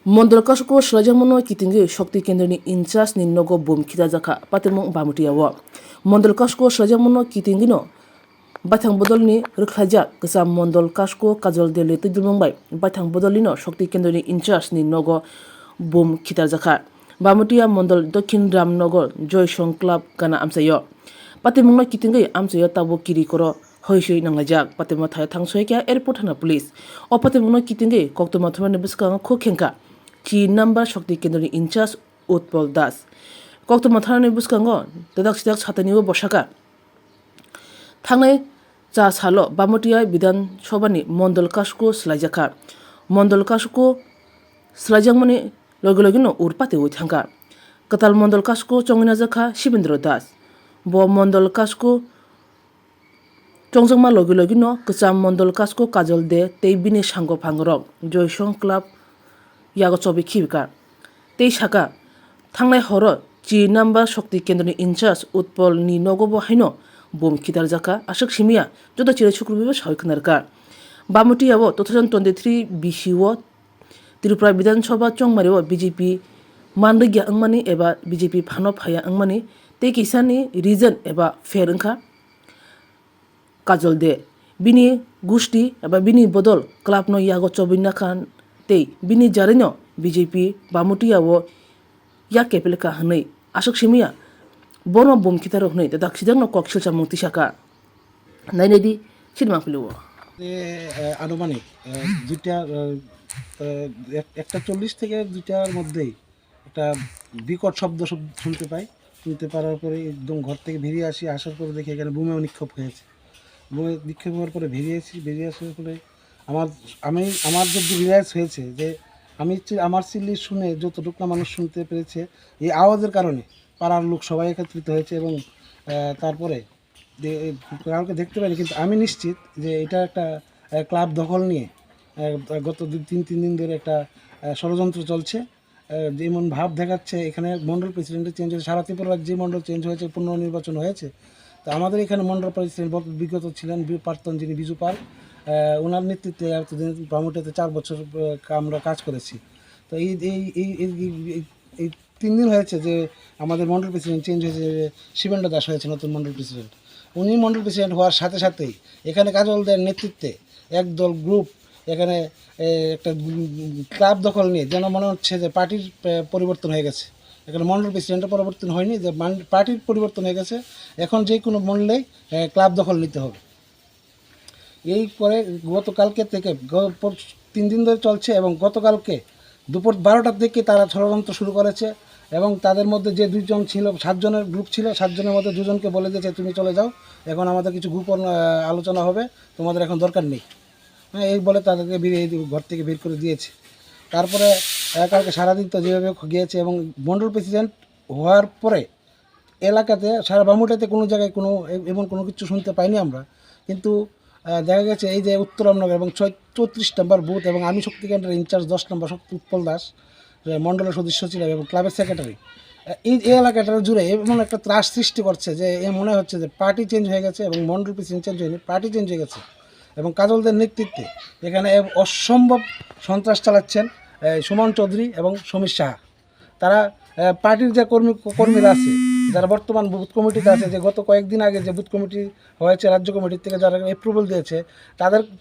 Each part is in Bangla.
Mondol Kashko Shlajamono Kitingi Shokti Kendoni Inchas Ninogo Bum Kitazaka Patemong Bamutiawa. Mondol Kashko Shlajamono Kitingino Batang Bodolni Rukhaja Kasam Mondol Kashko Kajol de Leti Dumbai Batang Bodolino Shokti Kendoni Inchas Ninogo Bum Kitazaka Bamutia Mondol Dokin Ram Nogo Joy Shong Club Kana Amsayo Patemong Kitingi Amsayo Tabo Kirikoro Hoishui Nangajak Patemo Thai Tangsoika Airport Hana Police O Patemong Kitingi Koktoma Thumane Biska Kokenka Chi number Shokti Kendoni Inchas Utpol Das. Kokto Mathani Buskango, the Daxidak Satanigo Boshaka. Tangai Cha Salo, Bamutia, Bidan Chobani, Mondol Kashko, Slajaka. Mondol Kashko, Slajamoni, Logologino, Urpate Utanga. Katal Mondol Kashko, Chonginazaka, Shibindro Das. Bo Mondol Kashko, Chongzama Logologino, Kasam Mondol Kashko, Kajol de, Teibini Shango Pangorok, Joy Shong Club. Yago Chobi Kibika. Tei Shaka Tanglai Horo Chi number Shokti Kendoni Inchas Utpol Ni Nogobo Hino Bum Kidarzaka Ashok Shimia Joda Chile Chukrubiba Shoikanarka Bamuti Yabo 2023 BCO Tirupra Bidan Choba Chong Mario BJP Mandagya Angmani Eba BJP Panop Haya Angmani Tei Kisani Reason Eba Ferunka Kajol de Bini Gusti Eba Bini Bodol Club no Yago Chobinakan Bini Jarino BJP Bamutiawo Yakepelka Hanei Ashok Shimia Bono Bum Kitaro Hne the Daxidano Kokshil Mutisaka Nainedi Chidmakulo আনুমানিক দুইটা একটা 40 থেকে দুইটার মধ্যেই একটা বিকট শব্দ শুনতে পাই শুনতে পারার পরে একদম ঘর থেকে বেরিয়ে আসি আসার পরে দেখি এখানে বোমা নিক্ষেপ হয়েছে বোমা নিক্ষেপ হওয়ার পরে বেরিয়ে আসার পরে আমার যে রিলাইজ হয়েছে যে আমার চিল্লি শুনে যতটুকু মানুষ শুনতে পেরেছে এই আওয়াজের কারণে পাড়ার লোক সবাই একত্রিত হয়েছে এবং তারপরে কাউকে দেখতে পাইনি কিন্তু আমি নিশ্চিত যে এটা একটা ক্লাব দখল নিয়ে গত 2-3 দিন ধরে একটা ষড়যন্ত্র চলছে যেমন ভাব দেখাচ্ছে এখানে মণ্ডল প্রেসিডেন্টের চেঞ্জ হয়েছে সারা ত্রিপুরা রাজ্যে মণ্ডল চেঞ্জ হয়েছে পুনর্নির্বাচন হয়েছে তো আমাদের এখানে মণ্ডল প্রেসিডেন্ট বিগত ছিলেন প্রাক্তন যিনি বিজু পাল ওনার নেতৃত্বে এতদিন বামুটিয়াতে 4 বছর আমরা কাজ করেছি তো এই এই এই 3 দিন হয়েছে যে আমাদের মণ্ডল প্রেসিডেন্ট চেঞ্জ হয়েছে শিবেন্দ্র দাস হয়েছে নতুন মণ্ডল প্রেসিডেন্ট উনি মণ্ডল প্রেসিডেন্ট হওয়ার সাথে সাথেই এখানে কাজলদের নেতৃত্বে একদল গ্রুপ এখানে একটা ক্লাব দখল নিয়ে যেন মনে হচ্ছে যে পার্টির পরিবর্তন হয়ে গেছে এখানে মণ্ডল প্রেসিডেন্টের পরিবর্তন হয়নি যে পার্টির পরিবর্তন হয়ে গেছে এখন যে কোনো মূল্যেই ক্লাব দখল নিতে হবে এই করে গতকালকে থেকে 3 দিন ধরে চলছে এবং গতকালকে দুপুর 12টার দিকে তারা ষড়যন্ত্র শুরু করেছে এবং তাদের মধ্যে যে 2 জন ছিল 7 জনের গ্রুপ ছিল 7 জনের মধ্যে 2 জনকে বলে দিয়েছে তুমি চলে যাও এখন আমাদের কিছু গোপন আলোচনা হবে তোমাদের এখন দরকার নেই হ্যাঁ এই বলে তাদেরকে ঘর থেকে বের করে দিয়েছে তারপরে কালকে সারাদিন তো যেভাবে গিয়েছে এবং মণ্ডল প্রেসিডেন্ট হওয়ার পরে এলাকাতে সারা বামুটিয়াতে কোনো জায়গায় কোনো এমন কোনো কিছু শুনতে পাইনি আমরা কিন্তু দেখা গেছে এই যে উত্তর রামনগর এবং 34 নম্বর বুথ এবং আমি শক্তি কেন্দ্রের ইনচার্জ 10 নম্বর শক্তি উৎপল দাস মণ্ডলের সদস্য ছিলাম এবং ক্লাবের সেক্রেটারি এই এলাকাটা জুড়ে এমন একটা ত্রাস সৃষ্টি করছে যে মনে হচ্ছে যে পার্টি চেঞ্জ হয়ে গেছে এবং মণ্ডল প্রেসিডেন্ট চেঞ্জ হয়নি পার্টি চেঞ্জ হয়ে গেছে এবং কাজলদের নেতৃত্বে এখানে অসম্ভব সন্ত্রাস চালাচ্ছেন সুমন চৌধুরী এবং সমীর সাহা তারা পার্টির যে কর্মীরা আছে যারা বর্তমান বুথ কমিটিতে আছে যে গত কয়েকদিন আগে যে বুথ কমিটি হয়েছে রাজ্য কমিটির থেকে যারা অ্যাপ্রুভাল দিয়েছে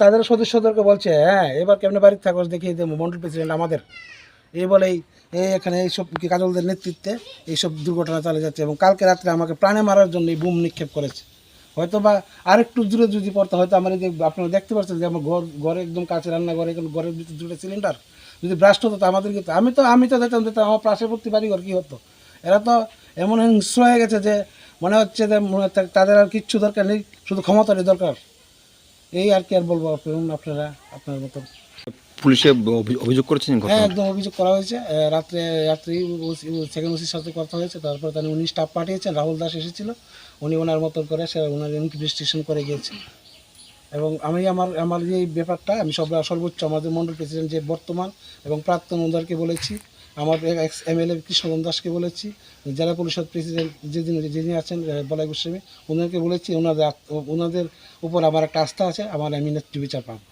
তাদের সদস্যদেরকে বলছে হ্যাঁ এবার কেমনে বাড়ির থাকো দেখিয়ে দেবো মণ্ডল প্রেসিডেন্ট আমাদের এই বলেই এখানে এইসব কাজলদের নেতৃত্বে এইসব দুর্ঘটনা চালিয়ে যাচ্ছে এবং কালকে রাত্রে আমাকে প্রাণে মারার জন্য এই বুম নিক্ষেপ করেছে হয়তো বা আরেকটু দূরে যদি পড়তে হয়তো আমার এই যে আপনারা দেখতে পাচ্ছেন যে আমার ঘরে একদম কাছে রান্নাঘরে ঘরের ভিতরে 2টা সিলিন্ডার যদি ব্রাস্ট হতো তো আমাদেরকে আমি তো দেখতাম আমার পার্শ্ববর্তী বাড়িঘর কী হতো এরা তো এমন হিংস্র হয়ে গেছে যে মনে হচ্ছে যে তাদের আর কিচ্ছু দরকার নেই শুধু ক্ষমতারই দরকার এই আর কি আর বলবো আপনারা আপনার মতো পুলিশে অভিযোগ করেছেন হ্যাঁ একদম অভিযোগ করা হয়েছে রাত্রি সেকেন্ড ওসির সাথে কথা হয়েছে তারপরে উনি স্টাফ পাঠিয়েছেন রাহুল দাস এসেছিল উনি ওনার মতন করে সে ওনার ইনভেস্টিগেশন করে গিয়েছে এবং আমি আমার যে ব্যাপারটা আমি সর্বোচ্চ আমাদের মণ্ডল প্রেসিডেন্ট যে বর্তমান এবং প্রাক্তন ওনাদেরকে বলেছি আমার এক্স এমএলএ কৃষ্ণগণ দাসকে বলেছি জেলা পরিষদ প্রেসিডেন্ট যিনি আছেন বলাই গোস্বামী ওনাদেরকে বলেছি ওনাদের উপর আমার একটা আস্থা আছে আমি নেতৃত্ব বিচার পাবো